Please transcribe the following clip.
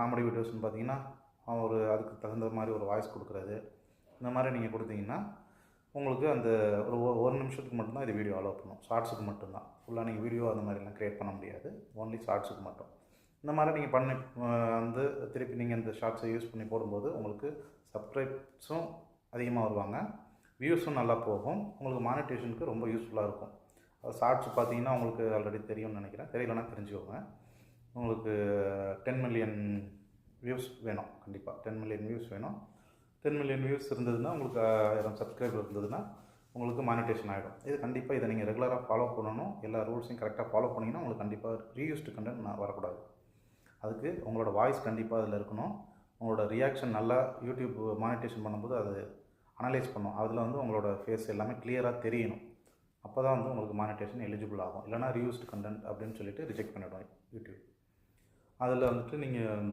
Comedy வீடியோஸ்னு பார்த்தீங்கன்னா ஒரு அதுக்கு தகுந்த மாதிரி ஒரு வாய்ஸ் கொடுக்குறது, இந்த மாதிரி நீங்கள் கொடுத்தீங்கன்னா உங்களுக்கு அந்த ஒரு நிமிஷத்துக்கு மட்டும்தான் இது வீடியோ அலோவ் பண்ணும். ஷார்ட்ஸுக்கு மட்டும்தான். ஃபுல்லாக நீங்கள் வீடியோ அந்த மாதிரிலாம் க்ரியேட் பண்ண முடியாது. ஓன்லி ஷார்ட்ஸுக்கு மட்டும். இந்த மாதிரி நீங்கள் பண்ணி வந்து திருப்பி நீங்கள் இந்த ஷார்ட்ஸை யூஸ் பண்ணி போடும்போது உங்களுக்கு சப்ஸ்கிரைப்ஸும் அதிகமாக வருவாங்க, வியூஸும் நல்லா போகும். உங்களுக்கு மானிட்டேஷனுக்கு ரொம்ப யூஸ்ஃபுல்லாக இருக்கும். ஷார்ட்ஸ் பார்த்தீங்கன்னா உங்களுக்கு ஆல்ரெடி தெரியும்னு நினைக்கிறேன். தெரியலன்னா தெரிஞ்சுக்கோங்க. உங்களுக்கு 10 மில்லியன் வியூஸ் வேணும். கண்டிப்பாக 10 மில்லியன் வியூஸ் வேணும். 10 மில்லியன் வியூஸ் இருந்ததுன்னா உங்களுக்கு 1000 சப்ஸ்கிரைபர் இருந்ததுன்னா உங்களுக்கு மானிட்டேஷன் ஆகிடும். இது கண்டிப்பாக இதை நீங்கள் ரெகுலராக ஃபாலோ பண்ணணும். எல்லா ரூல்ஸையும் கரெக்டாக ஃபாலோ பண்ணிங்கன்னா உங்களுக்கு கண்டிப்பாக ரீயூஸ்டு கண்டென்ட் வரக்கூடாது. அதுக்கு உங்களோட வாய்ஸ் கண்டிப்பாக அதில் இருக்கணும். உங்களோட ரியாக்ஷன் நல்லா யூடியூப் மானிட்டேஷன் பண்ணும்போது அது அனலைஸ் பண்ணும். அதில் வந்து உங்களோட ஃபேஸ் எல்லாமே கிளியராக தெரியணும். அப்போ தான் வந்து உங்களுக்கு மானிட்டேஷன் எலிஜிபிள் ஆகும். இல்லைனா ரீயூஸ்டு கண்டென்ட் அப்படின்னு சொல்லிட்டு ரிஜெக்ட் பண்ணிவிடும் யூடியூப். அதில் வந்துட்டு நீங்கள்